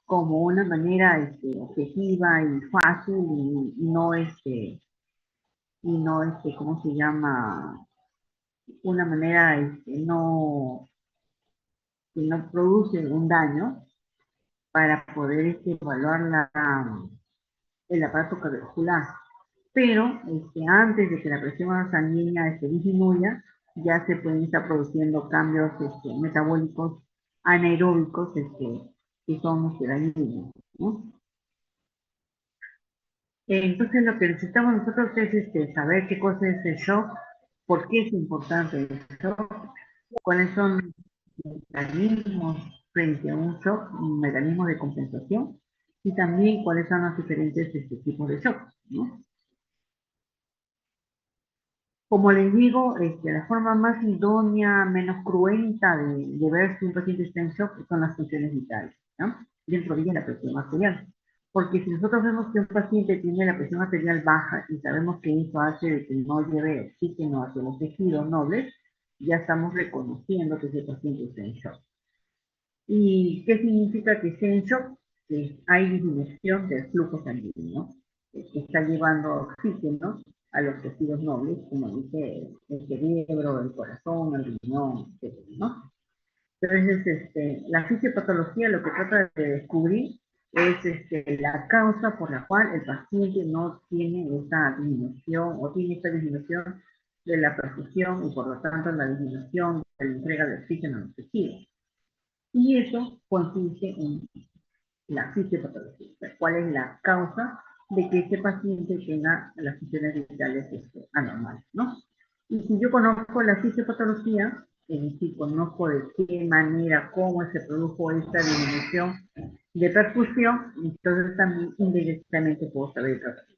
como una manera objetiva y fácil y no ¿cómo se llama? Una manera que no produce un daño para poder evaluar el aparato cardiovascular. Pero antes de que la presión sanguínea disminuya, ya se pueden estar produciendo cambios metabólicos anaeróbicos que son dañinos, ¿no? Entonces lo que necesitamos nosotros es saber qué cosa es el shock, por qué es importante el shock, cuáles son los mecanismos frente a un shock, mecanismos de compensación, y también cuáles son los diferentes tipos de shock, ¿no? Como les digo, la forma más idónea, menos cruenta de ver si un paciente está en shock son las funciones vitales, ¿no? Dentro de ella la presión arterial. Porque si nosotros vemos que un paciente tiene la presión arterial baja y sabemos que eso hace de que no lleve oxígeno hacia los tejidos nobles, ya estamos reconociendo que ese paciente está en shock. ¿Y qué significa que esté en shock? Que hay disminución del flujo sanguíneo, que está llevando oxígeno a los tejidos nobles, como dice el cerebro, el corazón, el riñón, etc., ¿no? Entonces, la fisiopatología lo que trata de descubrir es la causa por la cual el paciente no tiene esa disminución o tiene esta disminución de la perfusión y por lo tanto la disminución de la entrega de oxígeno a los tejidos. Y eso consiste en la fisiopatología, o sea, cuál es la causa de que ese paciente tenga las funciones vitales anormales, ¿no? Y si yo conozco la fisiopatología, es decir, conozco de qué manera, cómo se produjo esta disminución de perfusión, entonces también indirectamente puedo saber el tratamiento.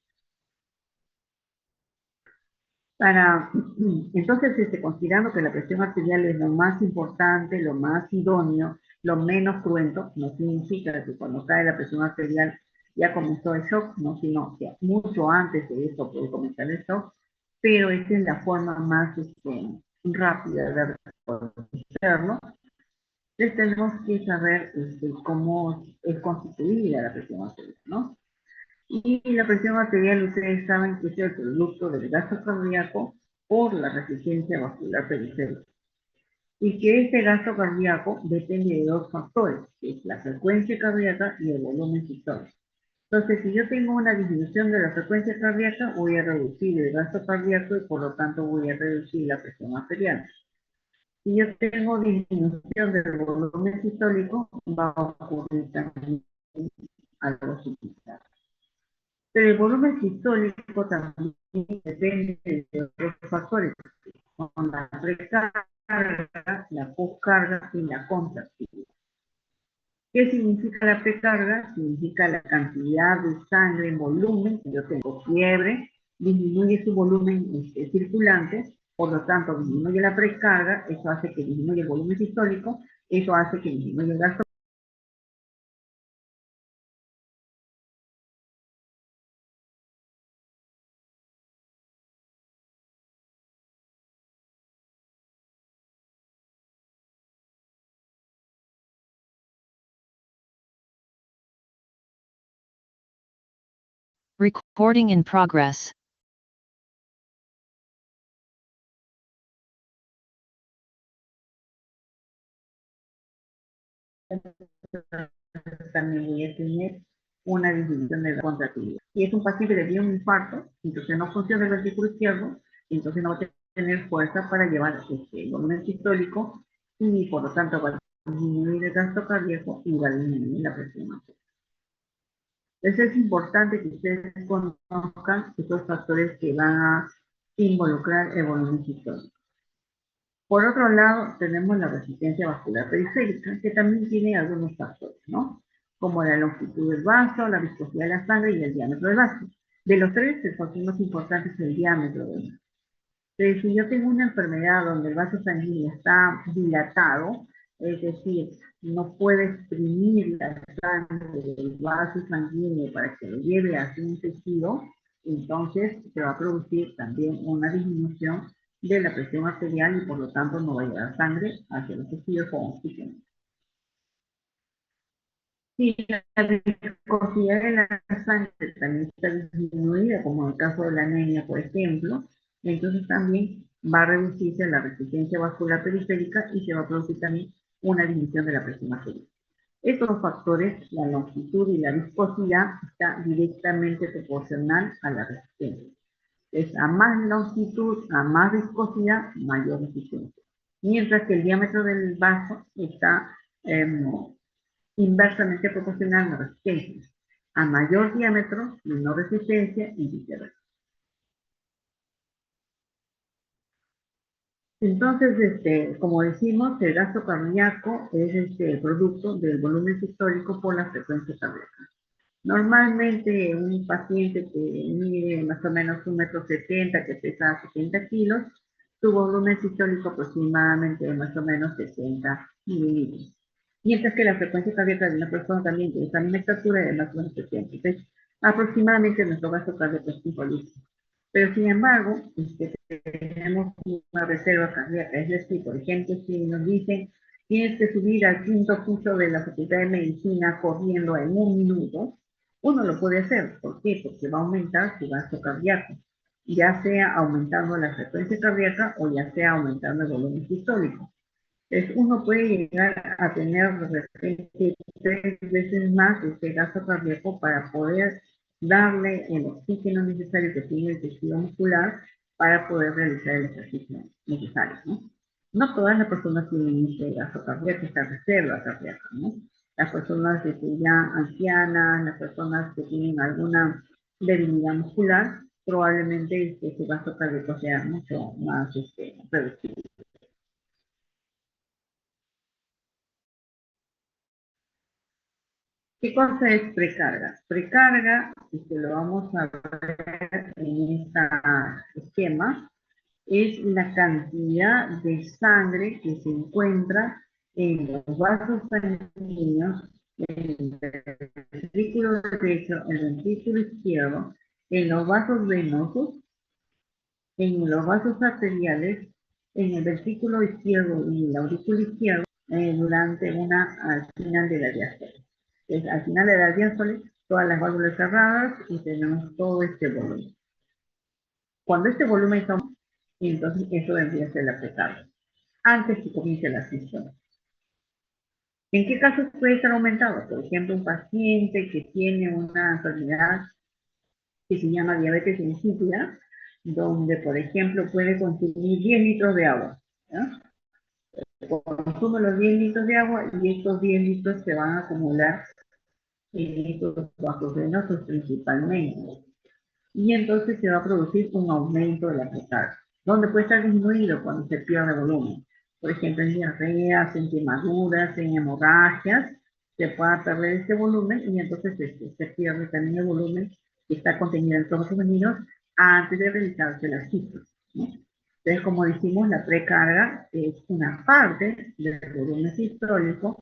Entonces, considerando que la presión arterial es lo más importante, lo más idóneo, lo menos cruento, no significa que cuando cae la presión arterial ya comenzó el shock, no, sino que mucho antes de eso puede comenzar el shock, pero esta es la forma más rápida de hacerlo. Entonces tenemos que saber cómo es constituida la presión arterial, ¿no? Y la presión arterial, ustedes saben que es el producto del gasto cardíaco por la resistencia vascular periférica. Y que este gasto cardíaco depende de dos factores, que es la frecuencia cardíaca y el volumen sistólico. Entonces, si yo tengo una disminución de la frecuencia cardíaca, voy a reducir el gasto cardíaco y por lo tanto voy a reducir la presión arterial. Si yo tengo disminución del volumen sistólico, va a ocurrir también algo similar. Pero el volumen sistólico también depende de otros factores, como la precarga, la poscarga y la contractilidad. ¿Qué significa la precarga? Significa la cantidad de sangre en volumen. Si yo tengo fiebre, disminuye su volumen circulante, por lo tanto disminuye la precarga, eso hace que disminuya el volumen sistólico, eso hace que disminuya el gasto. Recording in progress. También voy a tener una disminución de la contractilidad. Si es un paciente que tiene un infarto, entonces no funciona el ventrículo izquierdo, entonces no va a tener fuerza para llevar el volumen sistólico y por lo tanto va a disminuir el gasto cardíaco y va a disminuir la presión arterial. Entonces es importante que ustedes conozcan estos factores que van a involucrar el volumen sistólico. Por otro lado, tenemos la resistencia vascular periférica, que también tiene algunos factores, ¿no? Como la longitud del vaso, la viscosidad de la sangre y el diámetro del vaso. De los tres, el factor más importante es el diámetro del vaso. Entonces, si yo tengo una enfermedad donde el vaso sanguíneo está dilatado, es decir, no puede exprimir la sangre del vaso sanguíneo para que lo lleve hacia un tejido, entonces se va a producir también una disminución de la presión arterial y por lo tanto no va a llegar sangre hacia los tejidos con oxígeno. Sí, la viscosidad de la sangre también está disminuida, como en el caso de la anemia, por ejemplo. Entonces también va a reducirse la resistencia vascular periférica y se va a producir también una disminución de la presión arterial. Estos factores, la longitud y la viscosidad, está directamente proporcional a la resistencia. Es a más longitud, a más viscosidad, mayor resistencia. Mientras que el diámetro del vaso está inversamente proporcional a la resistencia. A mayor diámetro, menor resistencia y viceversa. Entonces, como decimos, el gasto cardíaco es el producto del volumen sistólico por la frecuencia cardíaca. Normalmente un paciente que mide más o menos 1,70 m, que pesa 70 kilos, su volumen sistólico aproximadamente es más o menos 60 mililitros. Mientras que la frecuencia cardíaca de una persona también de esa misma estatura es más o menos 70. Entonces, aproximadamente nuestro gasto cardíaco es 5 litros. Pero sin embargo, tenemos una reserva cardíaca. Es decir, por ejemplo, si nos dicen tienes que subir al quinto piso de la Facultad de Medicina corriendo en 1 minuto, uno lo puede hacer. ¿Por qué? Porque va a aumentar su gasto cardíaco, ya sea aumentando la frecuencia cardíaca o ya sea aumentando el volumen sistólico. Entonces, uno puede llegar a tener de repente 3 veces más este gasto cardíaco para poder darle el oxígeno necesario que tiene el tejido muscular para poder realizar el ejercicio necesario, ¿no? No todas las personas tienen este gasto cardíaco, esta reserva cardíaca, ¿no? Las personas ya ancianas, las personas que tienen alguna debilidad muscular, probablemente su gasto cardíaco sea mucho más reducido. ¿Qué cosa es precarga? Precarga, y que lo vamos a ver en este esquema, es la cantidad de sangre que se encuentra en los vasos sanguíneos, en el ventrículo derecho, el ventrículo izquierdo, en los vasos venosos, en los vasos arteriales, en el ventrículo izquierdo y el aurículo izquierdo, durante al final de la diástole. Entonces, al final de la diástole, todas las válvulas cerradas y tenemos todo este volumen. Cuando este volumen está, entonces eso vendría a ser la precarga, antes que comience la sístole. ¿En qué casos puede estar aumentado? Por ejemplo, un paciente que tiene una enfermedad que se llama diabetes insípida, donde, por ejemplo, puede consumir 10 litros de agua. ¿Ya? Consume los 10 litros de agua y estos 10 litros se van a acumular en estos vasos venosos principalmente. Y entonces se va a producir un aumento de la precarga, donde puede estar disminuido cuando se pierde volumen. Por ejemplo, en diarreas, en quemaduras, en hemorragias, se puede perder este volumen y entonces se pierde también el volumen que está contenido en los vasos femeninos antes de realizarse la cisis, ¿no? Entonces, como decimos, la precarga es una parte del volumen sistólico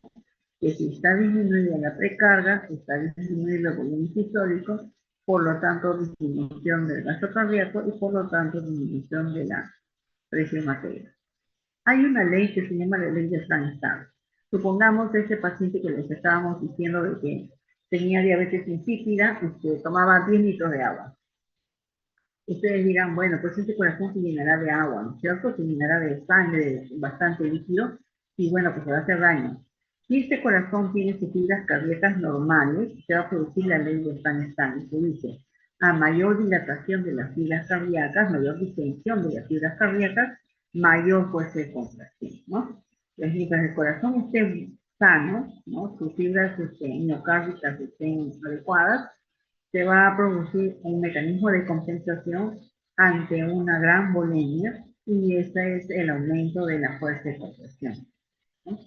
que si está disminuida la precarga, está disminuido el volumen sistólico, por lo tanto disminución del gasto cardíaco y por lo tanto disminución de la presión arterial. Hay una ley que se llama la ley de Frank-Starr. Supongamos ese paciente que les estábamos diciendo de que tenía diabetes insípida y que tomaba 10 litros de agua. Ustedes dirán, bueno, pues ese corazón se llenará de agua, ¿no es cierto? Se llenará de sangre, bastante líquido, y bueno, pues se va a hacer daño. Si este corazón tiene sus fibras cardíacas normales, se va a producir la ley de Frank-Starr, que dice, a mayor dilatación de las fibras cardíacas, mayor distensión de las fibras cardíacas, mayor fuerza de contracción, ¿no? Entonces, mientras el corazón esté sano, ¿no? Sus fibras miocárdicas estén adecuadas, se va a producir un mecanismo de compensación ante una gran volemia y ese es el aumento de la fuerza de contracción, ¿no?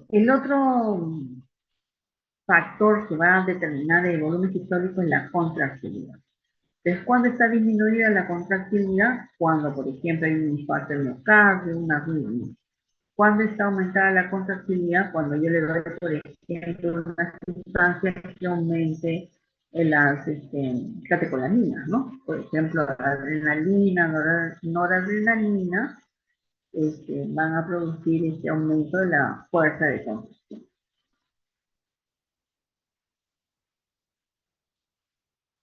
El otro factor que va a determinar el volumen sistólico es la contractilidad. Entonces, ¿cuándo está disminuida la contractilidad? Cuando, por ejemplo, hay un infarto del miocardio, una arritmia. ¿Cuándo está aumentada la contractilidad? Cuando yo le doy, por ejemplo, una sustancia que aumente las catecolaminas, ¿no? Por ejemplo, adrenalina, noradrenalina, van a producir este aumento de la fuerza de contracción.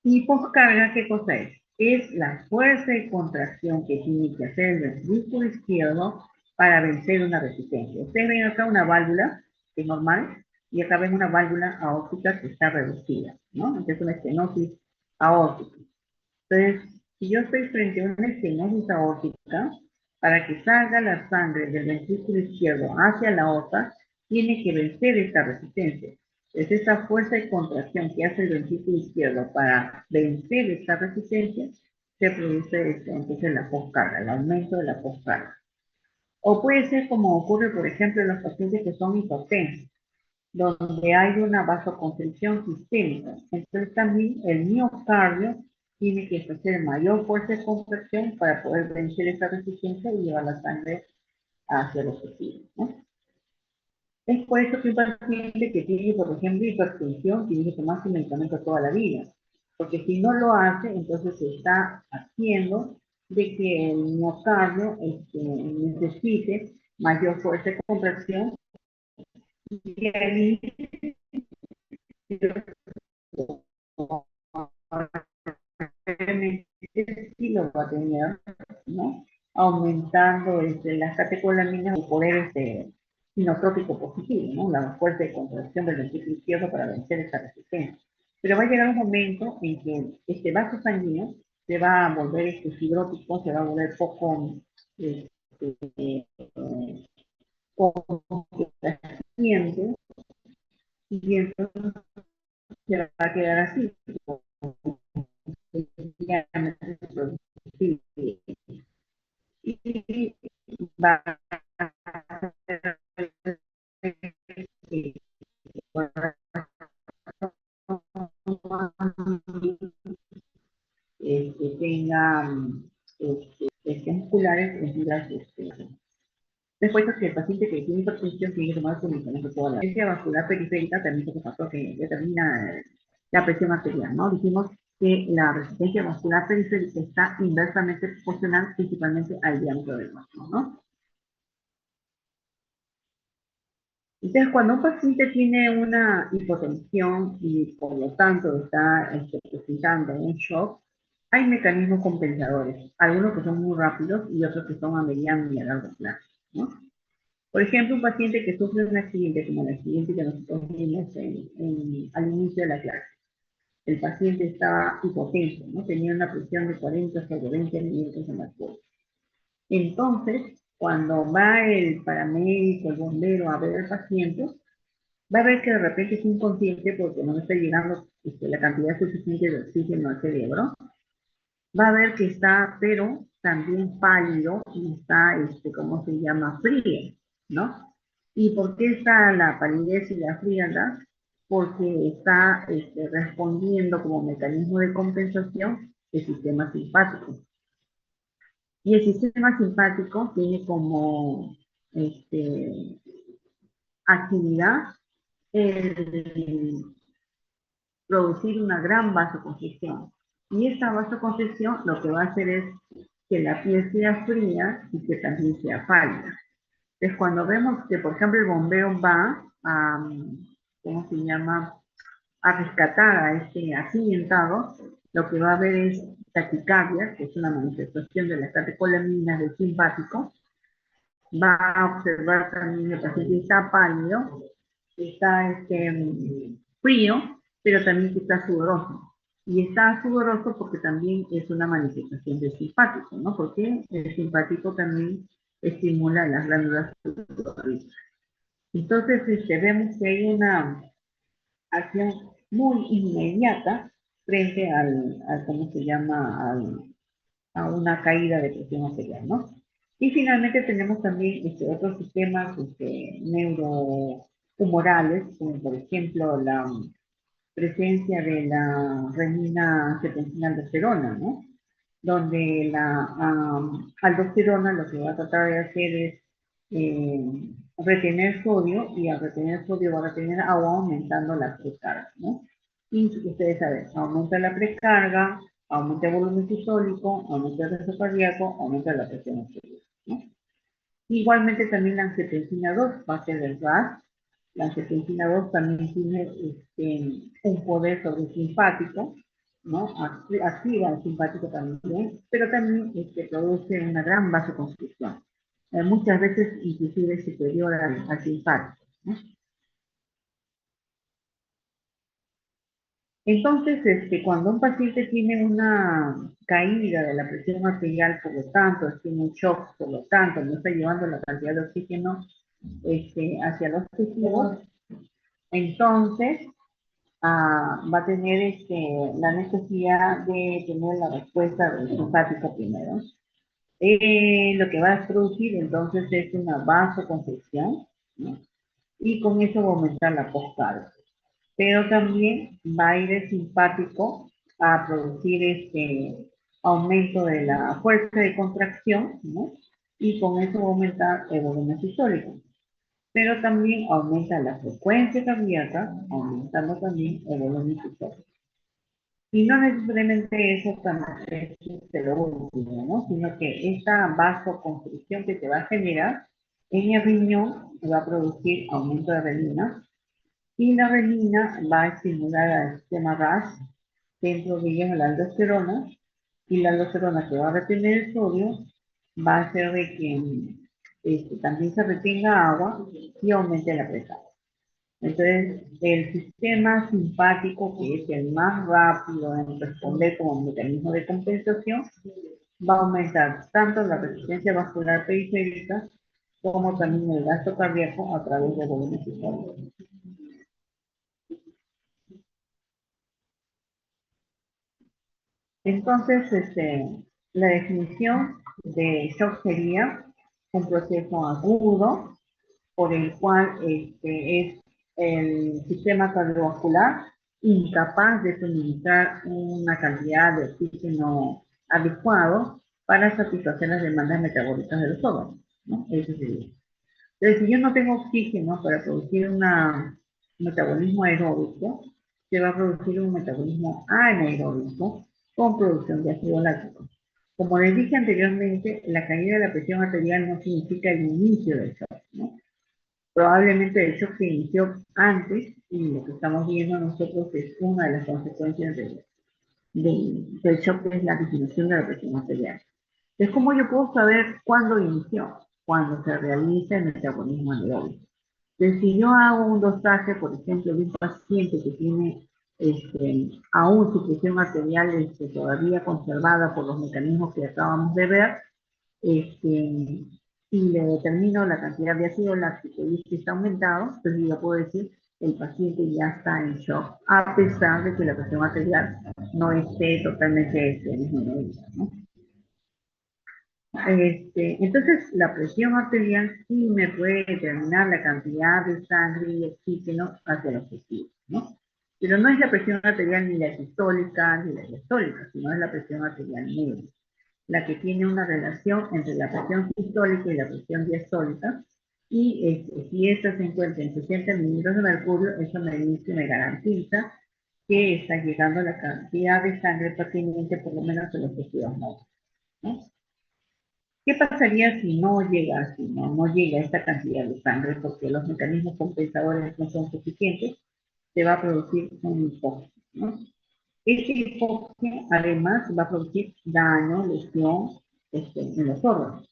Y poscarga, ¿qué cosa es? Es la fuerza de contracción que tiene que hacer el ventrículo izquierdo para vencer una resistencia. Ustedes ven acá una válvula, que es normal, y acá ven una válvula aórtica que está reducida, ¿no? Entonces una estenosis aórtica. Entonces, si yo estoy frente a una estenosis aórtica, para que salga la sangre del ventrículo izquierdo hacia la aorta, tiene que vencer esta resistencia. Es esa fuerza de contracción que hace el ventrículo izquierdo para vencer esta resistencia, se produce entonces la poscarga, el aumento de la poscarga. O puede ser como ocurre, por ejemplo, en los pacientes que son hipotensos, donde hay una vasoconstricción sistémica. Entonces también el miocardio tiene que ejercer mayor fuerza de contracción para poder vencer esa resistencia y llevar la sangre hacia los tejidos, ¿no? Es por eso que un paciente que tiene, por ejemplo, hipertensión, tiene que tomar su medicamento toda la vida. Porque si no lo hace, entonces se está haciendo de que el miocardio necesite mayor fuerza de contracción y al sí lo va a tener, ¿no? Aumentando las catecolaminas y poder sinotrópico positivo, ¿no? La fuerza de contracción del ventrículo izquierdo para vencer esa resistencia. Pero va a llegar un momento en que este vaso sanguíneo se va a volver fibrótico, se va a volver poco este, poco paciente, y entonces se va a quedar así. Y va a tenga musculares en las después que el paciente que tiene hipertensión tiene que tomar su medicamento toda la vida. La vascular periférica también es un factor que determina la presión arterial, ¿no? Dijimos que la resistencia vascular periférica está inversamente proporcional principalmente al diámetro del vaso, ¿no? Entonces, cuando un paciente tiene una hipotensión y por lo tanto está presentando un shock, hay mecanismos compensadores, algunos que son muy rápidos y otros que son a mediano y a largo plazo, ¿no? Por ejemplo, un paciente que sufre un accidente, como el accidente que nosotros vimos al inicio de la clase. El paciente estaba hipotenso, ¿no? Tenía una presión de 40 sobre 20 milímetros de mercurio. Entonces, cuando va el paramédico, el bombero a ver al paciente, va a ver que de repente es inconsciente porque no está llegando la cantidad suficiente de oxígeno al cerebro. Va a ver que está, pero también pálido y está, ¿cómo se llama? Frío, ¿no? ¿Y por qué está la palidez y la frialdad? Porque está respondiendo como mecanismo de compensación el sistema simpático. Y el sistema simpático tiene como actividad el producir una gran vasoconstricción. Y esta vasoconstricción lo que va a hacer es que la piel sea fría y que también sea pálida. Entonces, cuando vemos que, por ejemplo, el bombero va a, ¿cómo se llama?, a rescatar a este accidentado, lo que va a ver es taquicardia, que es una manifestación de las catecolaminas del simpático. Va a observar también que el paciente está pálido, está frío, pero también que está sudoroso. Y está sudoroso porque también es una manifestación del simpático, ¿no? Porque el simpático también estimula las glándulas sudoríparas. Entonces, vemos que hay una acción muy inmediata frente ¿cómo se llama?, a una caída de presión arterial, ¿no? Y finalmente tenemos también otros sistemas neurohumorales, como por ejemplo la presencia de la renina angiotensina-aldosterona, ¿no? Donde la aldosterona lo que va a tratar de hacer es eh, retener sodio, y al retener sodio va a retener agua aumentando la precarga, ¿no? Y ustedes saben, aumenta la precarga, aumenta el volumen sistólico, aumenta el riesgo cardíaco, aumenta la presión arterial, ¿no? Igualmente también la angiotensina 2 va a ser el RAS. La angiotensina 2 también tiene un poder sobre el simpático, ¿no? Activa el simpático también, pero también produce una gran vasoconstricción. Muchas veces inclusive superior al simpático, ¿no? Entonces, cuando un paciente tiene una caída de la presión arterial, por lo tanto, tiene un shock, por lo tanto, no está llevando la cantidad de oxígeno hacia los tejidos, entonces va a tener la necesidad de tener la respuesta del simpático primero. Lo que va a producir entonces es una vasoconstricción, ¿no? Y con eso va a aumentar la postcarga. Pero también va a ir el simpático a producir aumento de la fuerza de contracción, ¿no? Y con eso va a aumentar el volumen sistólico. Pero también aumenta la frecuencia cardíaca, aumentando también el volumen sistólico. Y no necesariamente eso también es lo último, ¿no? Sino que esta vasoconstricción que se va a generar en el riñón va a producir aumento de renina, y la renina va a estimular al sistema RAS, dentro de ellos la aldosterona, y la aldosterona que va a retener el sodio va a hacer de que también se retenga agua y aumente la presión. Entonces, el sistema simpático, que es el más rápido en responder como mecanismo de compensación, va a aumentar tanto la resistencia vascular periférica como también el gasto cardíaco a través del volumen sistólico. Entonces, la definición de shock sería un proceso agudo por el cual es el sistema cardiovascular incapaz de suministrar una cantidad de oxígeno adecuado para satisfacer las demandas metabólicas de los órganos, ¿no? Eso sería. Entonces, si yo no tengo oxígeno para producir un metabolismo aeróbico, se va a producir un metabolismo anaeróbico con producción de ácido láctico. Como les dije anteriormente, la caída de la presión arterial no significa el inicio del shock, ¿no? Probablemente el shock se inició antes y lo que estamos viendo nosotros es una de las consecuencias del shock, que es la disminución de la presión arterial. Es como yo puedo saber cuándo inició, cuando se realiza el metabolismo anaeróbico. Entonces, si yo hago un dosaje, por ejemplo, de un paciente que tiene aún su presión arterial todavía conservada por los mecanismos que acabamos de ver, y le determino la cantidad de ácido láctico y este está aumentado, entonces yo puedo decir el paciente ya está en shock, a pesar de que la presión arterial no esté totalmente disminuida, ¿no? Entonces, la presión arterial sí me puede determinar la cantidad de sangre y oxígeno hacia los tejidos, ¿no? Pero no es la presión arterial ni la sistólica ni la diastólica, sino es la presión arterial media, la que tiene una relación entre la presión sistólica y la presión diastólica, y si esta se encuentra en 60 milímetros de mercurio, eso me dice, me garantiza que está llegando la cantidad de sangre pertinente por lo menos a los tejidos nobles, ¿no? ¿Qué pasaría si no llega, no llega esta cantidad de sangre porque los mecanismos compensadores no son suficientes? Se va a producir un hipoxia, ¿no? Este hipoxia además va a producir daño, lesión en los órganos,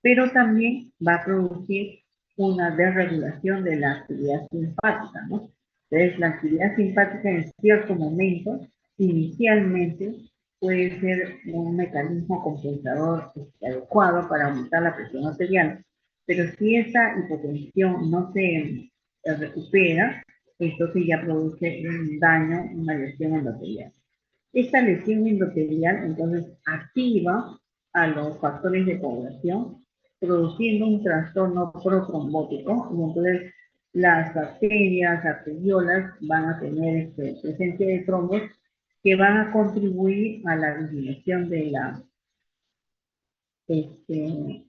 pero también va a producir una desregulación de la actividad simpática, ¿no? Entonces, la actividad simpática en cierto momento, inicialmente, puede ser un mecanismo compensador adecuado para aumentar la presión arterial, pero si esa hipotensión no se recupera, entonces ya produce un daño, una lesión endotelial. Esta lesión endotelial entonces activa a los factores de coagulación, produciendo un trastorno protrombótico, y entonces las bacterias, arteriolas van a tener presencia de trombos que van a contribuir a la disminución de la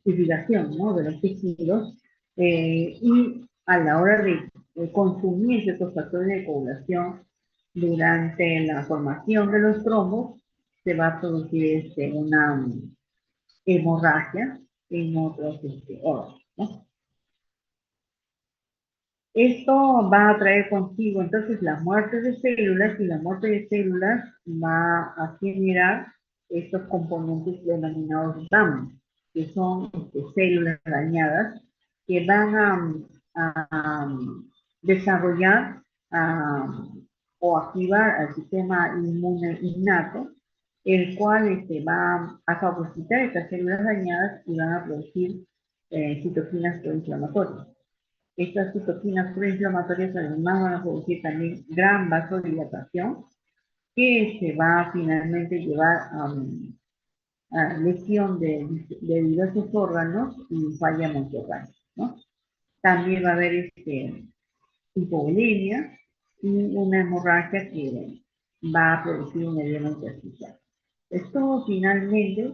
irrigación, ¿no?, de los tejidos, y a la hora de consumir estos factores de coagulación durante la formación de los trombos, se va a producir una hemorragia, en otros órganos, ¿no? Esto va a traer consigo entonces la muerte de células y la muerte de células va a generar estos componentes denominados DAM, que son células dañadas que van a desarrollar o activar al sistema inmune innato, el cual va a fagocitar estas células dañadas y van a producir citoquinas proinflamatorias. Estas citoquinas proinflamatorias además van a producir también gran vasodilatación que se va a finalmente llevar a lesión de diversos órganos y falla multiorgánica, ¿no? También va a haber hipovolemia y una hemorragia que va a producir un edema intersticial. Esto finalmente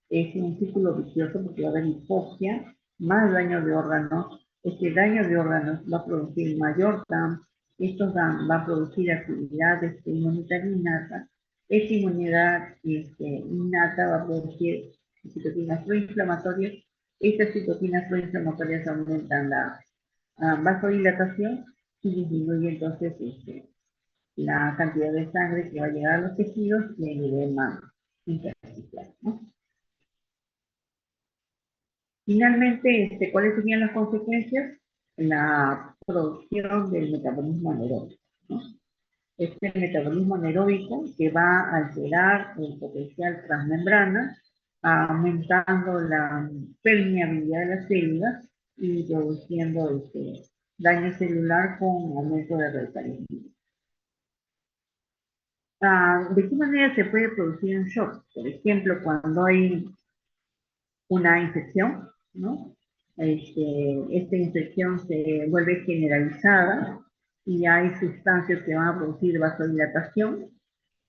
es un círculo vicioso porque va a haber hipoxia, más daño de órganos. Este daño de órganos va a producir mayor DAM. Estos DAM va a producir actividad inmunitaria innata. Esta inmunidad innata va a producir citoquinas proinflamatorias. Estas citoquinas proinflamatorias aumentan la vasodilatación y disminuye entonces la cantidad de sangre que va a llegar a los tejidos y el edema intersticial, ¿no? Finalmente, ¿cuáles serían las consecuencias? La producción del metabolismo anaeróbico, ¿no? Este metabolismo anaeróbico que va a alterar el potencial transmembrana, aumentando la permeabilidad de las células y produciendo daño celular con aumento de radicalismo. ¿De qué manera se puede producir un shock? Por ejemplo, cuando hay una infección, ¿no? Esta infección se vuelve generalizada y hay sustancias que van a producir vasodilatación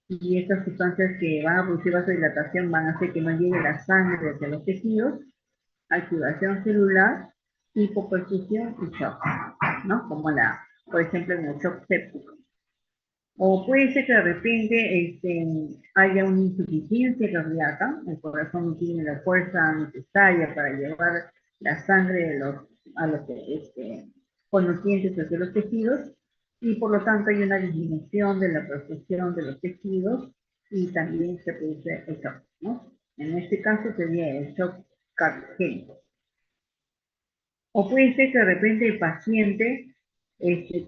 y estas sustancias que van a producir vasodilatación van a hacer que no llegue la sangre hacia los tejidos, activación celular, hipoperfusión y shock, ¿no? Como por ejemplo, en el shock séptico. O puede ser que de repente haya una insuficiencia cardíaca, el corazón no tiene la fuerza necesaria para llevar la sangre a los con nutrientes hacia los tejidos, y por lo tanto hay una disminución de la perfusión de los tejidos y también se produce el shock, ¿no? En este caso sería el shock cardiogénico. O puede ser que de repente el paciente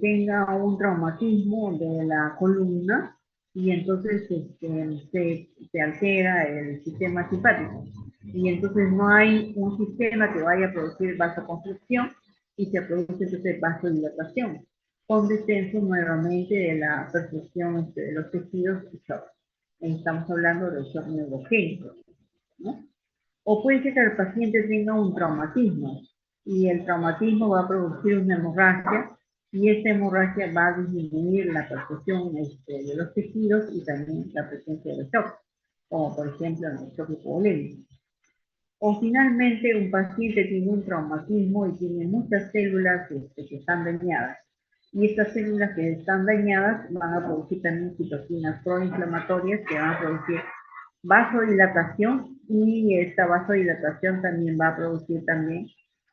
tenga un traumatismo de la columna y entonces se altera el sistema simpático. Y entonces no hay un sistema que vaya a producir vasoconstricción y se produce entonces vasodilatación, con descenso nuevamente de la perfusión de los tejidos y shock. Estamos hablando del shock neurogénico, ¿no? O puede ser que el paciente tenga un traumatismo y el traumatismo va a producir una hemorragia y esta hemorragia va a disminuir la perfusión de los tejidos y también la presencia de shock, como por ejemplo en el shock hipovolémico. O finalmente un paciente tiene un traumatismo y tiene muchas células que están dañadas. Y estas células que están dañadas van a producir también citoquinas proinflamatorias que van a producir vasodilatación y esta vasodilatación también va a producir también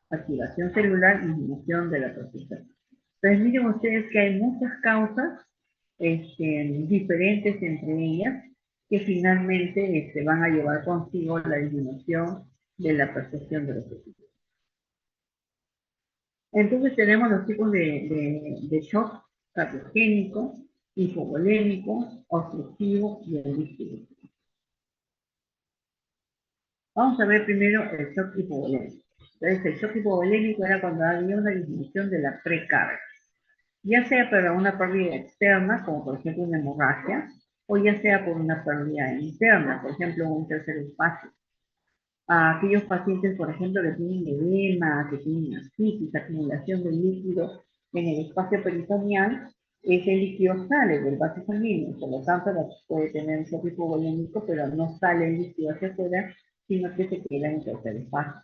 activación celular y disminución de la perfusión. Entonces miren ustedes que hay muchas causas diferentes entre ellas que finalmente van a llevar consigo la disminución de la percepción de los tejidos. Entonces tenemos los tipos de shock: cardiogénico, hipovolémico, obstructivo y el. Vamos a ver primero el shock hipovolémico. Entonces, el shock hipovolémico era cuando había una disminución de la precarga, ya sea por una pérdida externa, como por ejemplo una hemorragia, o ya sea por una pérdida interna, por ejemplo un tercer espacio. A aquellos pacientes, por ejemplo, que tienen edema, que tienen ascitis, acumulación de líquido en el espacio peritoneal, ese líquido sale del vaso sanguíneo, por lo tanto puede tener un shock hipovolémico, pero no sale el líquido hacia afuera, sino que se queda en el tercer espacio.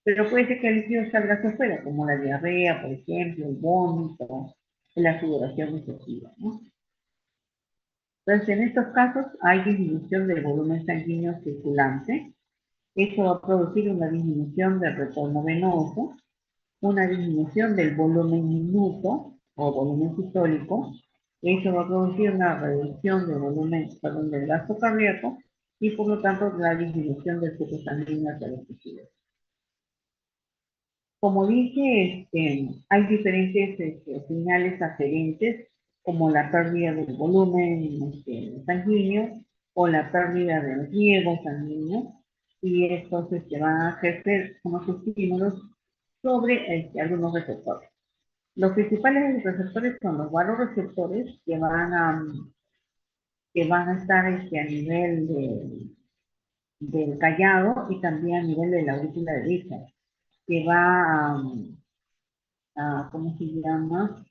Pero puede ser que el líquido salga hacia afuera, como la diarrea, por ejemplo, el vómito, la sudoración excesiva, ¿no? Entonces, en estos casos hay disminución del volumen sanguíneo circulante Eso va a producir una disminución del retorno venoso, una disminución del volumen minuto o volumen sistólico. Eso va a producir una reducción del volumen, perdón, del gasto cardíaco y por lo tanto la disminución del flujo sanguíneo hacia los tejidos. Como dije, hay diferentes señales aferentes, como la pérdida del volumen sanguíneo o la pérdida del riego sanguíneo, y estos van a ejercer unos estímulos sobre algunos receptores. Los principales receptores son los vasoreceptores que van a estar a nivel del callado y también a nivel de la aurícula derecha, que va ¿cómo se llama?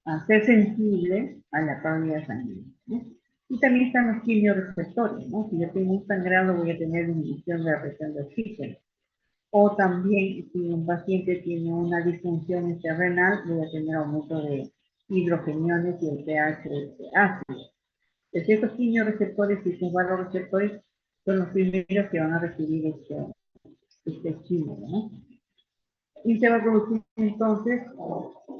A ser sensible a la pérdida sanguínea, ¿no? Y también están los quimiorreceptores, ¿no? Si yo tengo un sangrado voy a tener disminución de la presión de oxígeno. O también si un paciente tiene una disfunción renal, voy a tener aumento de hidrogeniones y el pH ácido. Entonces, estos quimiorreceptores y estos vasoreceptores son los primeros que van a recibir este estímulo, ¿no? Y se va a producir entonces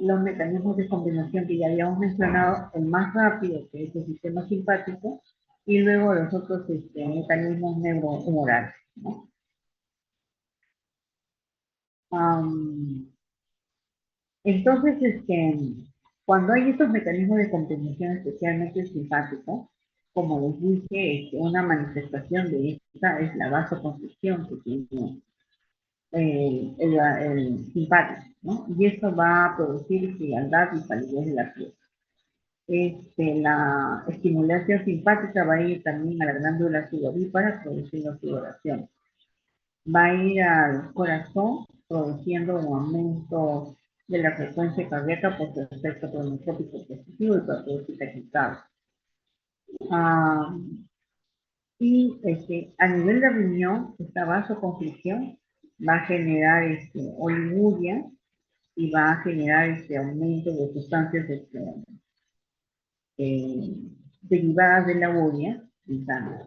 los mecanismos de combinación que ya habíamos mencionado, el más rápido, que es el sistema simpático, y luego los otros mecanismos neurohumorales, ¿no? Entonces, cuando hay estos mecanismos de compensación, especialmente el simpático, como les dije, una manifestación de esta es la vasoconstricción que tiene el simpático, ¿no? Y esto va a producir frialdad y palidez de la piel. La estimulación simpática va a ir también a la glándula sudorípara produciendo sudoración. Va a ir al corazón produciendo un aumento de la frecuencia cardíaca por su efecto cronotrópico positivo y para producir taquicardia. Y a nivel de riñón, esta vasoconstricción va a generar oliguria y va a generar aumento de sustancias eh, derivadas de la urea en sangre.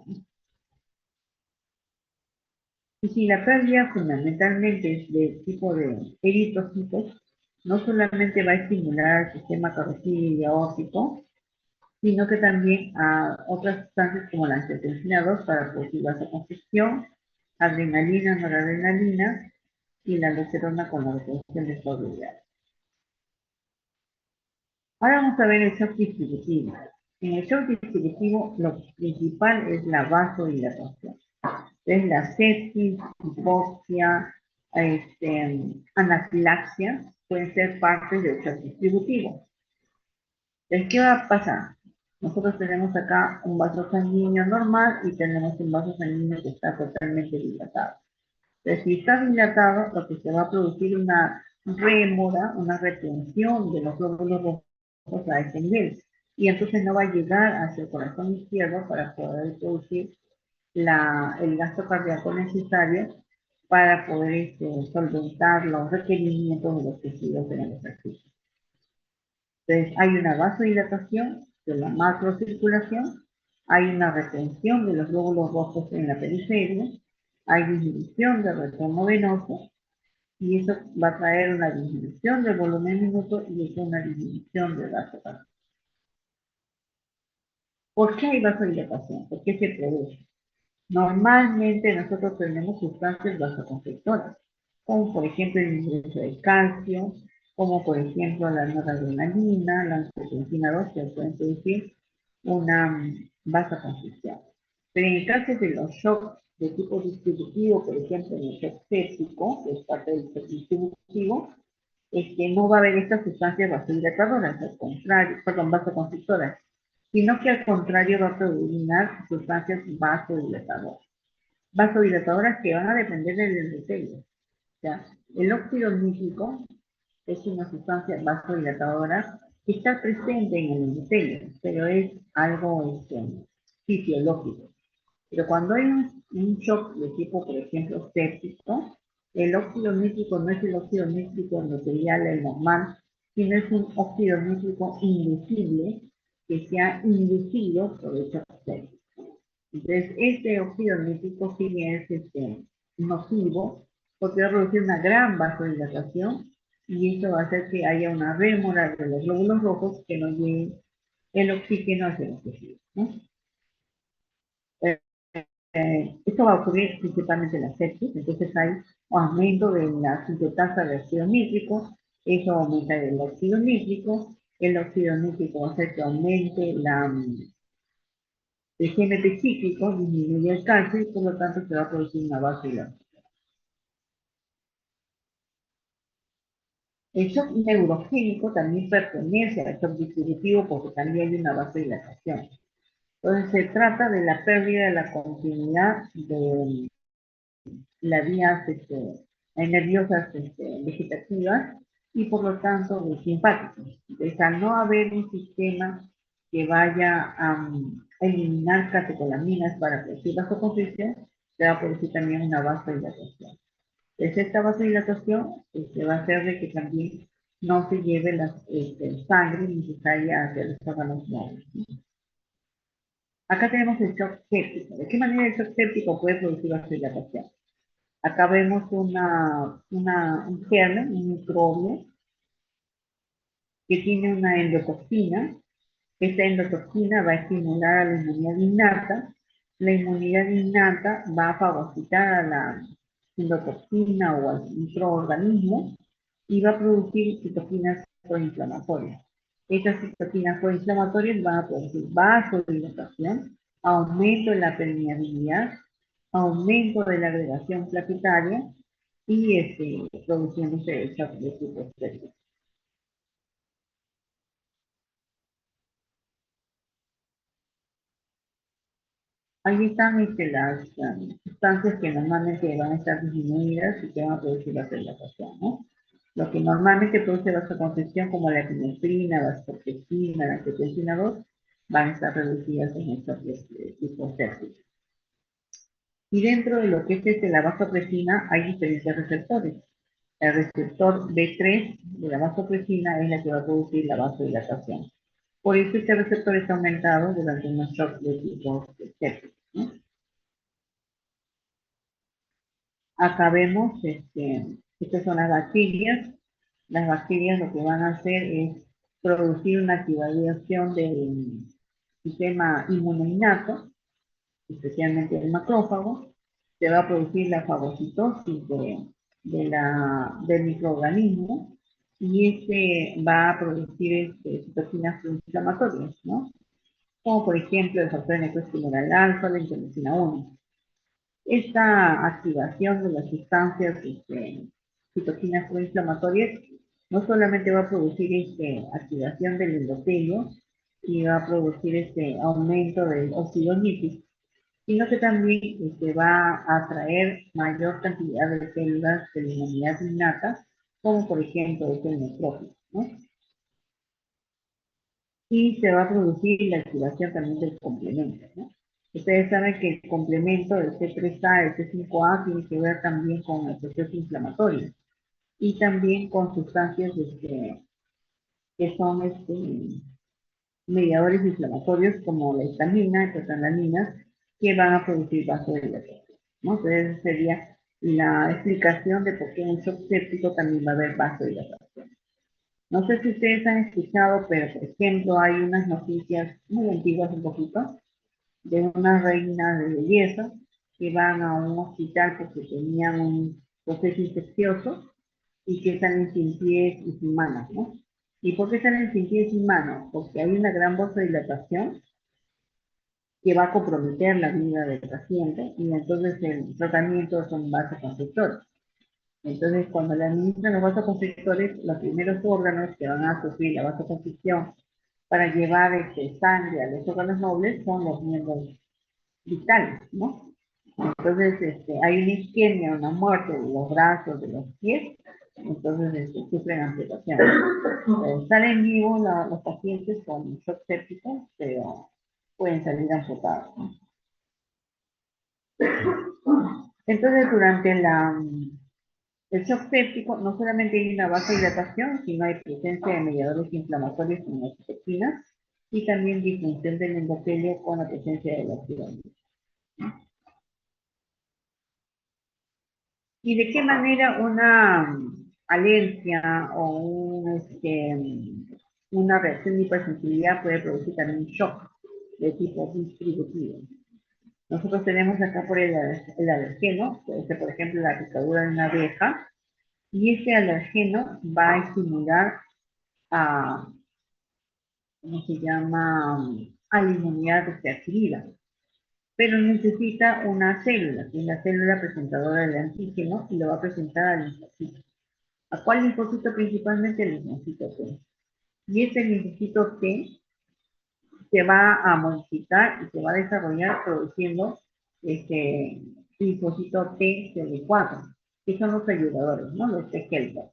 Y si la pérdida fundamentalmente es de tipo de eritrocitos, no solamente va a estimular el sistema cardiovascular y aórtico, sino que también a otras sustancias como la angiotensina 2 para producir vasoconstricción, adrenalina, noradrenalina y la aldosterona con la retención de solubilidad. Ahora vamos a ver el shock distributivo. En el shock distributivo lo principal es la vasodilatación. Es la sepsis, hipoxia, anafilaxia, pueden ser parte del shock distributivo. Entonces, ¿qué va a pasar? Nosotros tenemos acá un vaso sanguíneo normal y tenemos un vaso sanguíneo que está totalmente dilatado. Entonces, si está dilatado, lo que se va a producir una rémora, una retención de los glóbulos rojos a ese nivel. Y entonces no va a llegar hacia el corazón izquierdo para poder producir el gasto cardíaco necesario para poder solventar los requerimientos de los tejidos en el ejercicio. Entonces, hay una vasodilatación de la macrocirculación, hay una retención de los glóbulos rojos en la periferia, hay disminución del retorno venoso, y eso va a traer una disminución del volumen minuto y eso una disminución del gasto cardíaco. ¿Por qué hay vasodilatación? ¿Por qué se produce? Normalmente nosotros tenemos sustancias vasoconstrictoras, como por ejemplo el ingreso de calcio, como por ejemplo la noradrenalina, la angiotensina 2, que pueden producir una vasoconstricción. Pero en el caso de los shocks de tipo distributivo, por ejemplo en el shock séptico, que es parte del shock distributivo, no va a haber estas sustancias vasodilatadoras, al contrario, perdón, vasoconstrictoras, sino que al contrario va a producir sustancias vasodilatadoras. Vasodilatadoras que van a depender del endotelio. O sea, el óxido nítrico es una sustancia vasodilatadora que está presente en el endotelio, pero es algo fisiológico. Pero cuando hay un shock de tipo, por ejemplo, séptico, el óxido nítrico no es el óxido nítrico endotelial, el normal, sino es un óxido nítrico inducible que se ha inducido por el shock séptico. Entonces, este óxido nítrico sí es nocivo porque va a producir una gran vasodilatación y eso va a hacer que haya una rémora de los glóbulos rojos que no lleven el oxígeno hacia los tejidos, ¿no? Esto va a ocurrir principalmente en la sepsis, entonces hay un aumento de la sintetasa de óxido nítrico, eso aumenta el óxido nítrico va a hacer que aumente el GNP cíclico, disminuye el calcio y por lo tanto se va a producir una vasodilatación. El shock neurogénico también pertenece al shock distributivo porque también hay una vasodilatación. Entonces se trata de la pérdida de la continuidad de las vías nerviosas vegetativas y por lo tanto simpáticas. Entonces, al no haber un sistema que vaya a eliminar catecolaminas para producir vasoconstricción, se va a producir también una vasodilatación. Entonces, esta vasodilatación va a hacer de que también no se lleve la sangre necesaria hacia los órganos móviles. Acá tenemos el shock séptico. ¿De qué manera el shock séptico puede producir vasodilatación? Acá vemos un germen, un microbio, que tiene una endotoxina. Esta endotoxina va a estimular a la inmunidad innata. La inmunidad innata va a fagocitar a la endotoxina o al microorganismo y va a producir citoquinas proinflamatorias. Estas citoquinas proinflamatorias van a producir vasodilatación, aumento de la permeabilidad, aumento de la agregación plaquetaria y produciéndose el shock de tipo séptico. Ahí están las sustancias que normalmente van a estar disminuidas y que van a producir vasodilatación, ¿no? Lo que normalmente produce vasoconstricción, como la epinefrina, la vasopresina, la angiotensina 2, van a estar reducidas en el shock de tipo séptico. Y dentro de lo que es la vasopresina hay diferentes receptores. El receptor B3 de la vasopresina es la que va a producir la vasodilatación. Por eso este receptor está aumentado durante un shock de tipo séptico, ¿no? Acá vemos, estas son las bacterias. Las bacterias lo que van a hacer es producir una activación del sistema inmunoinnato, especialmente el macrófago. Se va a producir la fagocitosis del microorganismo y va a producir citoquinas inflamatorias, ¿no? Como por ejemplo el factor necroestimular alfa, la interleucina 1. Esta activación de las sustancias citoquinas proinflamatorias no solamente va a producir activación del endotelio y va a producir aumento del óxido nítrico, sino que también va a atraer mayor cantidad de células de la inmunidad innata, como por ejemplo el necrófilo, ¿no? Y se va a producir la activación también del complemento, ¿no? Ustedes saben que el complemento del C3A, el C5A, tiene que ver también con el proceso inflamatorio y también con sustancias que son mediadores inflamatorios como la histamina, prostaglandinas, que van a producir vasodilatación, ¿no? Entonces, esa sería la explicación de por qué en un shock séptico también va a haber vasodilatación. No sé si ustedes han escuchado, pero por ejemplo hay unas noticias muy antiguas un poquito, de una reina de belleza que van a un hospital porque tenían un proceso infeccioso y que salen sin pies y sin manos, ¿no? ¿Y por qué salen sin pies y sin manos? Porque hay una gran vasodilatación que va a comprometer la vida del paciente y entonces el tratamiento son vasoconstrictores. Entonces, cuando le administran los vasoconstrictores, los primeros órganos que van a sufrir la vasoconstricción para llevar sangre a los órganos nobles son los miembros vitales, ¿no? Entonces, hay una isquemia, una muerte de los brazos, de los pies, entonces sufren amputación. Salen vivos los pacientes con shock séptico, pero pueden salir amputados, ¿no? Entonces, durante el shock séptico no solamente hay una vasodilatación, sino hay presencia de mediadores inflamatorios como las citoquinas y también disfunción del endotelio con la presencia de la tiroides. ¿Y de qué manera una alergia o una reacción de hipersensibilidad puede producir también shock de tipo distributivo? Nosotros tenemos acá por el alergeno, puede ser por ejemplo la picadura de una abeja, y ese alergeno va a estimular a, ¿cómo se llama?, a la inmunidad que se activa, pero necesita una célula, que es la célula presentadora del antígeno, y lo va a presentar al linfocito. ¿A cuál linfocito? Principalmente el linfocito T. Y ese linfocito T se va a modificar y se va a desarrollar produciendo este linfocito T CD4, que son los ayudadores, ¿no? Los T helper.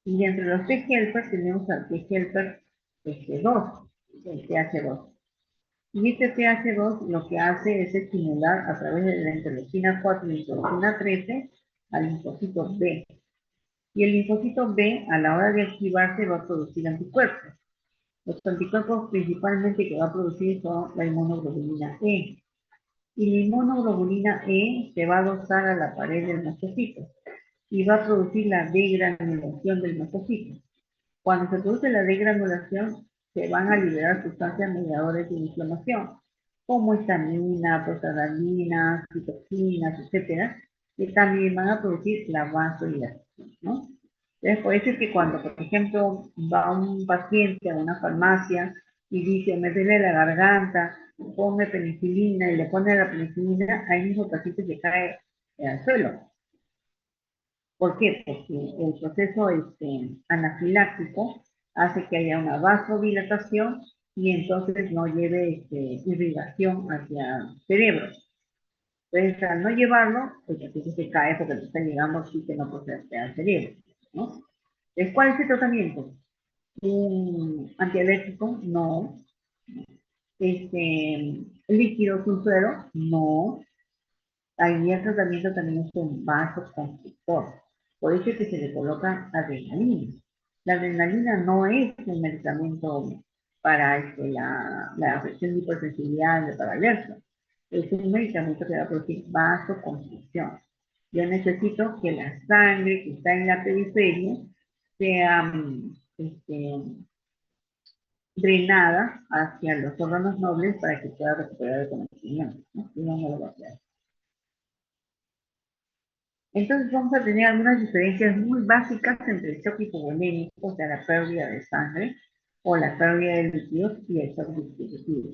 Y entre los T helper tenemos al T helper 2, el TH2. Y este TH2 lo que hace es estimular a través de la interleucina 4 y la interleucina 13 al linfocito B. Y el linfocito B, a la hora de activarse, va a producir anticuerpos. Los anticuerpos principalmente que va a producir son la inmunoglobulina E. Y la inmunoglobulina E se va a adosar a la pared del mastocito y va a producir la degranulación del mastocito. Cuando se produce la degranulación, se van a liberar sustancias mediadoras de inflamación, como histamina, prostaglandina, citoquinas, etcétera, que también van a producir la vasodilatación, ¿no? Entonces, puede ser que cuando, por ejemplo, va un paciente a una farmacia y dice, me duele la garganta, ponme penicilina, y le pone la penicilina, ahí mismo el paciente se cae al suelo. ¿Por qué? Porque el proceso anafiláctico hace que haya una vasodilatación y entonces no lleve irrigación hacia el cerebro. Entonces, al no llevarlo, el paciente se cae porque no está llegando oxígeno al cerebro, ¿no? Entonces, ¿cuál es el tratamiento? ¿Un antialérgico? No. ¿Líquido un suero? No. Ahí el tratamiento también es un vasoconstrictor. Por eso es que se le coloca adrenalina. La adrenalina no es un medicamento para la afección de hipersensibilidad, para alergia. Es un medicamento que va a producir vasoconstricción. Yo necesito que la sangre que está en la periferia sea drenada hacia los órganos nobles para que pueda recuperar el conocimiento, ¿no? Si no, no lo va a hacer. Entonces vamos a tener algunas diferencias muy básicas entre el shock hipovolémico, o sea, la pérdida de sangre, o la pérdida de líquidos, y el shock distributivo.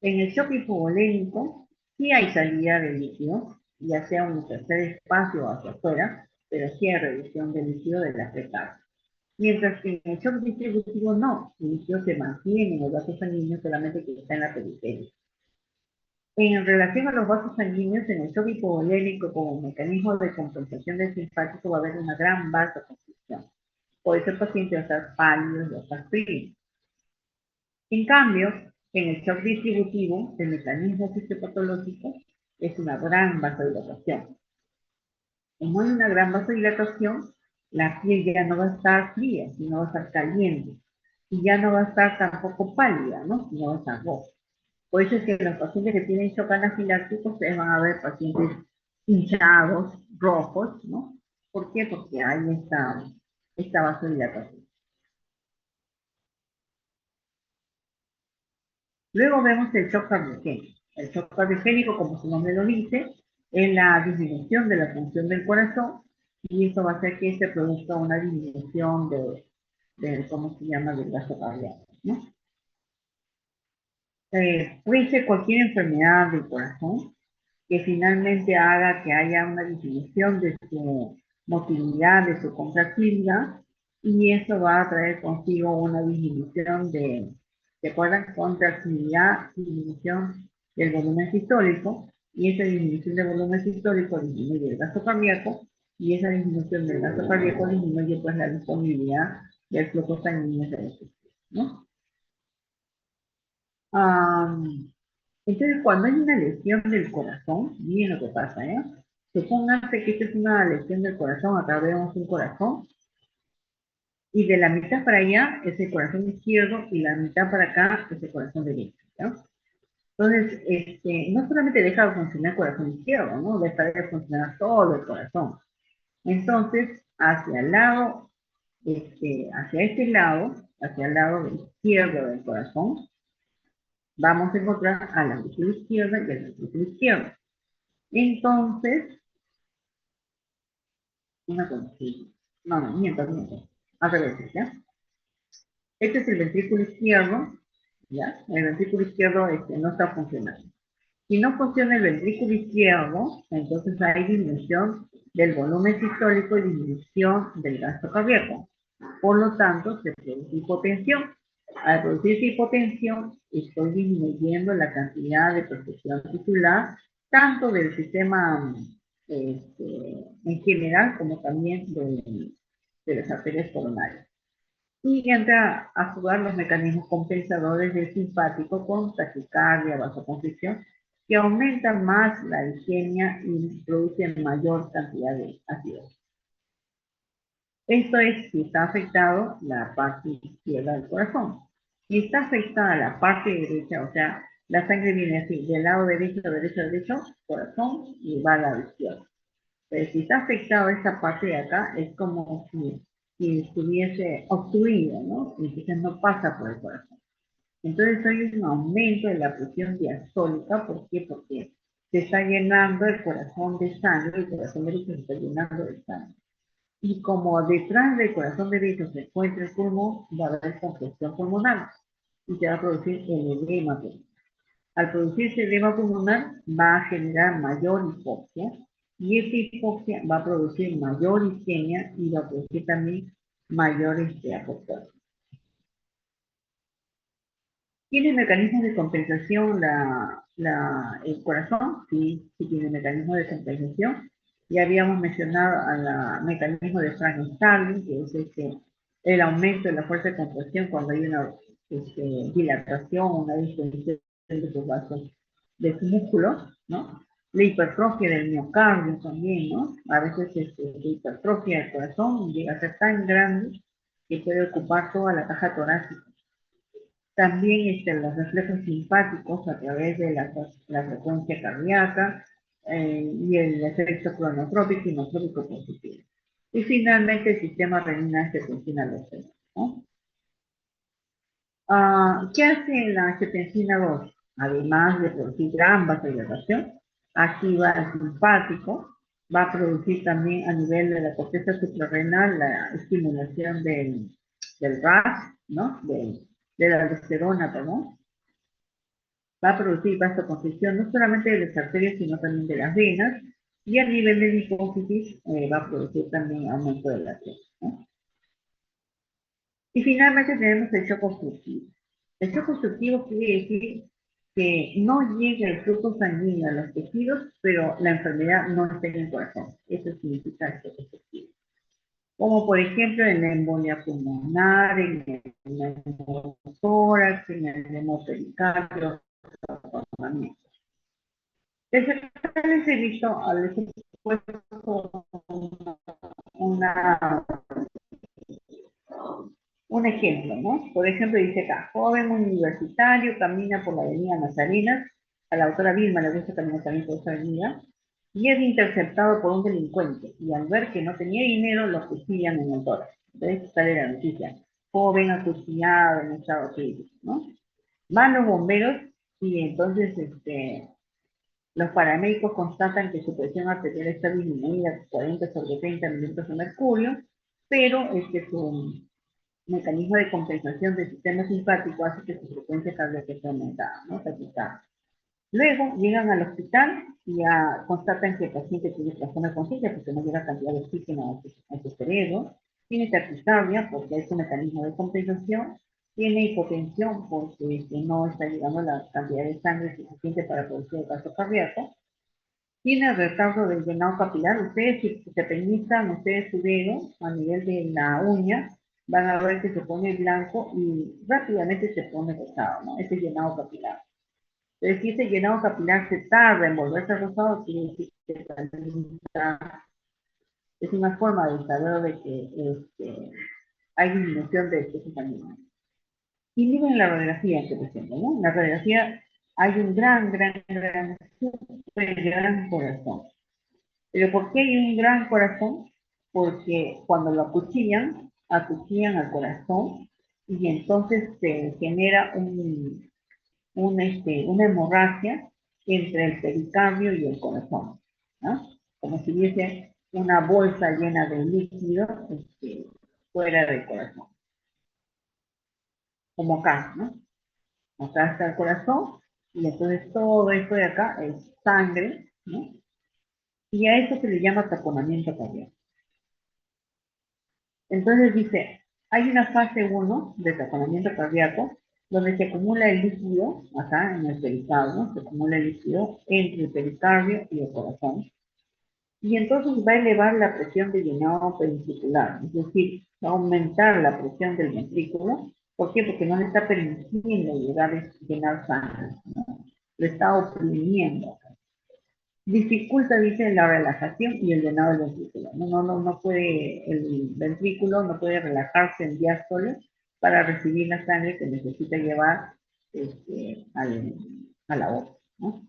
En el shock hipovolémico sí hay salida de líquido, ya sea un tercer espacio hacia afuera, pero sí hay reducción de líquido de la fecal. Mientras que en el shock distributivo no, el líquido se mantiene en los vasos sanguíneos, solamente que está en la periferia. En relación a los vasos sanguíneos, en el shock hipovolémico como mecanismo de compensación del simpático va a haber una gran vasoconstricción. Por eso el paciente va a estar pálido y va a estar frío. En cambio, en el shock distributivo, el mecanismo fisiopatológico es una gran vasodilatación. Como hay una gran vasodilatación, la piel ya no va a estar fría, sino va a estar caliente. Y ya no va a estar tampoco pálida, ¿no? Sino va a estar roja. Por eso es que los pacientes que tienen shock anafiláctico, ustedes van a ver pacientes hinchados, rojos, ¿no? ¿Por qué? Porque hay esta vasodilatación. Luego vemos el shock cardiogénico. El shock cardiogénico, como su nombre lo dice, es la disminución de la función del corazón, y eso va a hacer que se produzca una disminución ¿cómo se llama?, del gasto cardíaco, ¿no? Puede ser cualquier enfermedad del corazón que finalmente haga que haya una disminución de su motilidad, de su contractilidad, y eso va a traer consigo una disminución ¿se acuerdan? Contractilidad, disminución del volumen sistólico, y esa disminución del volumen sistólico disminuye el gasto cardíaco, y esa disminución del gasto cardíaco disminuye pues la disponibilidad del flujo sanguíneo de los tejidos, ¿no? Entonces, cuando hay una lesión del corazón, miren lo que pasa, ¿eh? Supóngase que esta es una lesión del corazón, acá vemos un corazón, y de la mitad para allá es el corazón izquierdo, y la mitad para acá es el corazón derecho, ¿no? Entonces, no solamente deja de funcionar el corazón izquierdo, ¿no? Deja de funcionar todo el corazón. Entonces, hacia el lado, hacia el lado izquierdo del corazón, vamos a encontrar a la ventrícula izquierda y al ventrículo izquierdo. Entonces, una cosa, sí. No, miento. Al revés, ¿ya? Este es el ventrículo izquierdo, ¿ya? El ventrículo izquierdo no está funcionando. Si no funciona el ventrículo izquierdo, entonces hay disminución del volumen sistólico y disminución del gasto cardíaco. Por lo tanto, se produce hipotensión. Al producirse hipotensión, estoy disminuyendo la cantidad de perfusión tisular, tanto del sistema en general como también de las arterias coronarias. Y entra a jugar los mecanismos compensadores del simpático con taquicardia, vasoconstricción, que aumentan más la isquemia y producen mayor cantidad de ácido. Esto es si está afectado la parte izquierda del corazón. Si está afectada la parte derecha, o sea, la sangre viene así, del lado derecho, corazón, y va al lado izquierdo. Pero si está afectada esta parte de acá, es como si estuviese obstruido, ¿no? Y entonces no pasa por el corazón. Entonces hay un aumento de la presión diastólica. ¿Por qué? Porque se está llenando el corazón de sangre, el corazón derecho se está llenando de sangre. Y como detrás del corazón derecho se encuentra el pulmón, va a haber congestión pulmonar y se va a producir el edema pulmonar. Al producirse edema pulmonar va a generar mayor hipoxia y esa hipoxia va a producir mayor isquemia y va a producir también mayor apoptosis. ¿Tiene mecanismos de compensación el corazón? Sí, sí tiene mecanismos de compensación. Ya habíamos mencionado al mecanismo de Frank-Starling, que es el aumento de la fuerza de contracción cuando hay una dilatación, una distensión de sus vasos, de su músculo, ¿no? La hipertrofia del miocardio también, ¿no? A veces la hipertrofia del corazón llega a ser tan grande que puede ocupar toda la caja torácica. También los reflejos simpáticos a través de la frecuencia cardíaca y el efecto cronotrópico y notrópico positivo. Y finalmente el sistema renina-angiotensina 2, ¿no? ¿Qué hace la angiotensina 2? Además de producir gran vasodilatación, activa el simpático, va a producir también a nivel de la corteza suprarrenal la estimulación del RAS, ¿no? De la aldosterona, ¿no? Va a producir vasoconstricción no solamente de las arterias, sino también de las venas, y a nivel de hipófisis va a producir también aumento de la presión, ¿no? Y finalmente tenemos el shock obstructivo. El shock obstructivo quiere decir que no llega el flujo sanguíneo a los tejidos, pero la enfermedad no está en el corazón. Eso significa el shock obstructivo. Como por ejemplo en la embolia pulmonar, en el neumotórax, en el hemopericardio, les he visto a veces puesto una, un ejemplo, ¿no? Por ejemplo, dice acá, joven universitario camina por la avenida Nazarenas, a la autora Vilma le gusta caminar también por esa avenida, y es interceptado por un delincuente, y al ver que no tenía dinero, lo fusilan en el tórax. Entonces sale la noticia, joven acuchillado en estado crítico, ¿no? Van los bomberos, y entonces los paramédicos constatan que su presión arterial está disminuida a 40 sobre 30 milímetros de mercurio, pero su mecanismo de compensación del sistema simpático hace que su frecuencia cardíaca esté aumentada, ¿no? Luego llegan al hospital y constatan que el paciente tiene trastorno de conciencia porque no llega cantidad de oxígeno a su cerebro, tiene taquicardia porque es un mecanismo de compensación, tiene hipotensión porque no está llegando la cantidad de sangre suficiente para producir el gasto cardíaco, tiene retardo del llenado capilar. Ustedes, si se pellizcan ustedes su dedo a nivel de la uña, van a ver que se pone blanco y rápidamente se pone rosado, ¿no? Ese llenado capilar. Pero si ese llenado capilar se tarda en volverse rosado, quiere decir que es una forma de saber de que hay disminución de estos animales. Y miren la radiografía que presenta, ¿no? La radiografía hay un gran, súper gran corazón. ¿Pero por qué hay un gran corazón? Porque cuando lo acuchillan al corazón y entonces se genera una hemorragia entre el pericardio y el corazón, ¿no? Como si hubiese una bolsa llena de líquido fuera del corazón, como acá, ¿no? Acá está el corazón y entonces todo esto de acá es sangre, ¿no? Y a eso se le llama taponamiento cardíaco. Entonces dice, hay una fase 1 de taponamiento cardíaco donde se acumula el líquido, acá en el pericardio, se acumula el líquido entre el pericardio y el corazón. Y entonces va a elevar la presión de llenado ventricular, es decir, va a aumentar la presión del ventrículo. ¿Por qué? Porque no le está permitiendo llenar sangre, ¿no? Lo está oprimiendo. Dificulta, dice, la relajación y el llenado del ventrículo. No puede, el ventrículo no puede relajarse en diástole para recibir la sangre que necesita llevar a la boca, ¿no?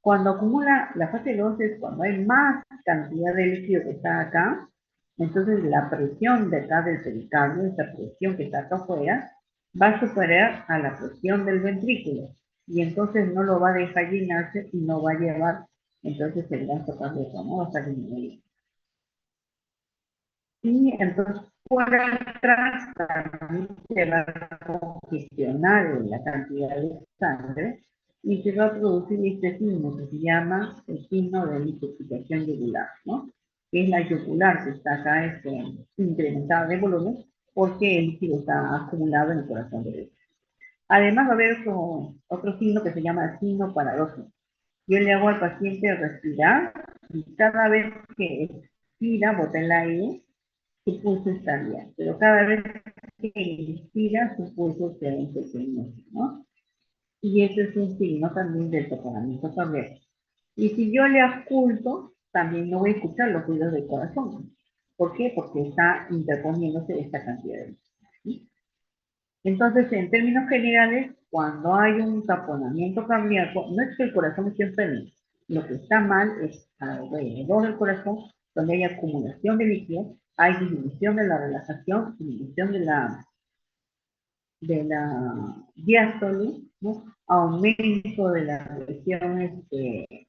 Cuando acumula la fase 2 es cuando hay más cantidad de líquido que está acá, entonces la presión de acá del pericardio, esa presión que está acá afuera, va a superar a la presión del ventrículo y entonces no lo va a dejar llenarse y no va a llevar entonces el gasto cardíaco, ¿no? Va a estar disminuido. Y entonces por atrás también se va a congestionar la cantidad de sangre y se va a producir este signo que se llama el signo de intoxicación yugular, ¿no? Que es la yugular que está acá incrementada de volumen porque el líquido está acumulado en el corazón derecho. Además va a haber otro signo que se llama signo paradójico. Yo le hago al paciente respirar y cada vez que expira, bota el aire, su pulso está bien, pero cada vez que inspira, su pulso se pequeño, ¿no? Y ese es un signo también del taponamiento cardíaco. Y si yo le oculto, también no voy a escuchar los ruidos del corazón. ¿Por qué? Porque está interponiéndose esta cantidad de líquido, ¿sí? Entonces, en términos generales, cuando hay un taponamiento cardíaco, no es que el corazón esté enfermo, lo que está mal es alrededor del corazón, donde hay acumulación de líquido, hay disminución de la relajación, disminución de la diástole, ¿no? Aumento de la presión de,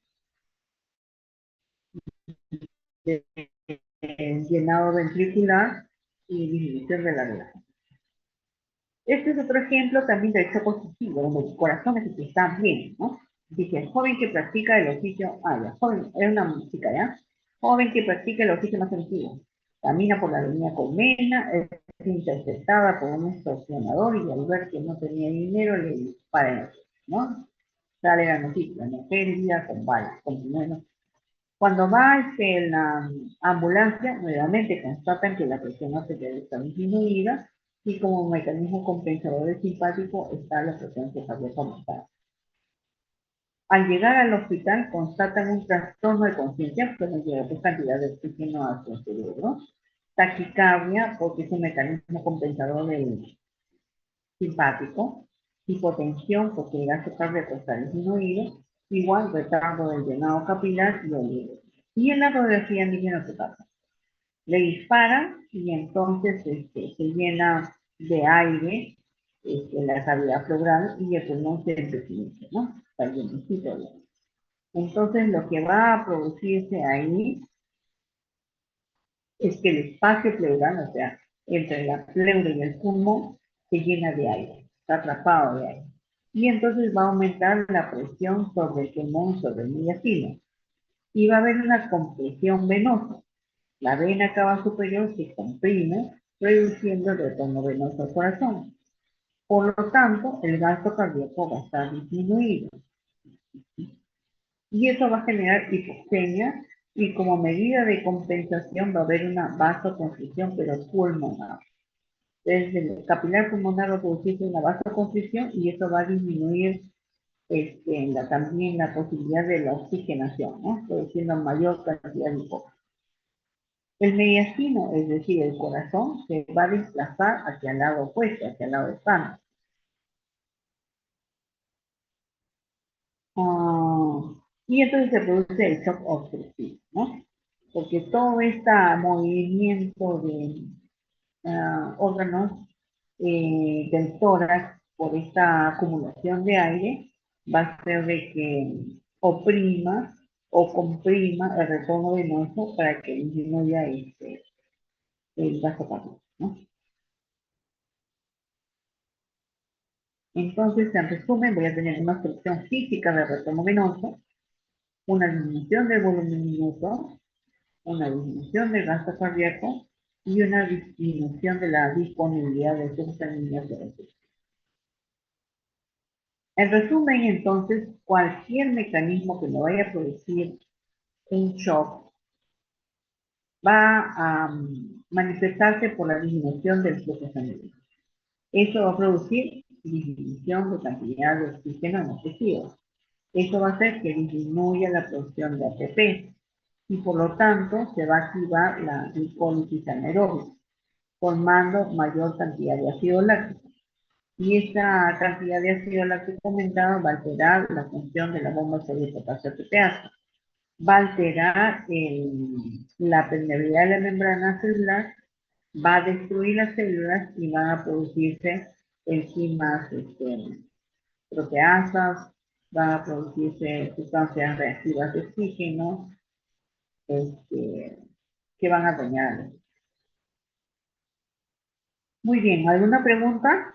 llenado ventricular y disminución de la relajación. Este es otro ejemplo también de hecho positivo, donde el corazón es el que está bien, ¿no? Dice, joven que practica el oficio, ya, joven, es una chica, ¿ya? Joven que practica el oficio más antiguo. Camina por la avenida Colmena, es interceptada por un extorsionador y al ver que no tenía dinero le dispara en el pecho, ¿no? Sale la noticia, ¿no? Pérdida con balas, continúa. Cuando va en la ambulancia, nuevamente constatan que la presión arterial está disminuida y como mecanismo compensador del simpático está la presión cardíaca aumentada. Al llegar al hospital constatan un trastorno de conciencia, pues no llega cantidad de oxígeno hacia el cerebro, taquicardia, porque es un mecanismo compensador del simpático, hipotensión, porque el gasto cardíaco está disminuido, igual retardo del llenado capilar y olvido. Y en la radiografía indígena se pasa. Le disparan y entonces se llena de aire la cavidad pleural y el pulmón se empequeñece, ¿no? Está llenecito. Entonces lo que va a producirse ahí es que el espacio pleural, o sea, entre la pleura y el pulmón, se llena de aire, está atrapado de aire. Y entonces va a aumentar la presión sobre el pulmón, sobre el mediastino. Y va a haber una compresión venosa. La vena cava superior se comprime, reduciendo el retorno venoso al corazón. Por lo tanto, el gasto cardíaco va a estar disminuido. Y eso va a generar hipoxemia y como medida de compensación va a haber una vasoconstricción, pero pulmonar. Desde el capilar pulmonar va a producirse una vasoconstricción y eso va a disminuir también la posibilidad de la oxigenación, ¿no? Produciendo mayor cantidad de hipóxia. El mediastino, es decir, el corazón, se va a desplazar hacia el lado opuesto, hacia el lado sano. Y entonces se produce el shock obstructivo, ¿no? Porque todo este movimiento de órganos del tórax por esta acumulación de aire va a hacer de que oprima o comprima el retorno venoso para que disminuya el vasopatía, ¿no? Entonces, en resumen, voy a tener una obstrucción física del retorno venoso, una disminución del volumen minuto, una disminución del gasto cardíaco y una disminución de la disponibilidad de flujo sanguíneo hacia el cerebro. En resumen, entonces, cualquier mecanismo que me vaya a producir un shock va a manifestarse por la disminución del flujo sanguíneo. Eso va a producir disminución de cantidad de oxígeno en los tejidos. Eso va a hacer que disminuya la producción de ATP y por lo tanto se va a activar la glicólisis anaeróbica, formando mayor cantidad de ácido láctico. Y esta cantidad de ácido láctico aumentada va a alterar la función de la bomba de potasio ATPase. Va a alterar la permeabilidad de la membrana celular, va a destruir las células y van a producirse enzimas proteasas, van a producirse sustancias reactivas de oxígeno este, que van a dañar. Muy bien, ¿alguna pregunta?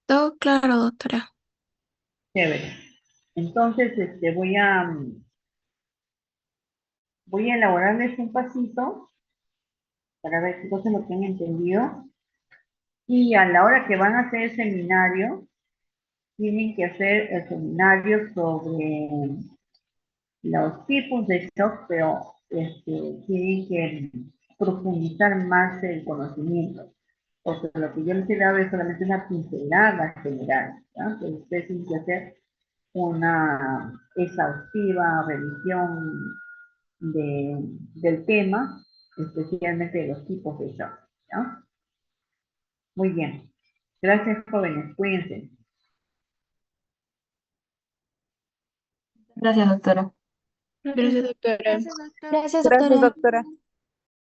Todo claro, doctora. Chévere. Entonces, voy a elaborarles un pasito para ver si todos lo tienen entendido. Y a la hora que van a hacer el seminario, tienen que hacer el seminario sobre los tipos de shock, pero tienen que profundizar más el conocimiento. Porque lo que yo les he dado es solamente una pincelada general. ¿Ya? Entonces ustedes tienen que hacer una exhaustiva revisión del tema, especialmente de los tipos de shock. ¿Ya? Muy bien. Gracias, jóvenes. Cuídense. Gracias, doctora. Gracias, doctora. Gracias, doctor. Gracias, Gracias, doctora. doctora.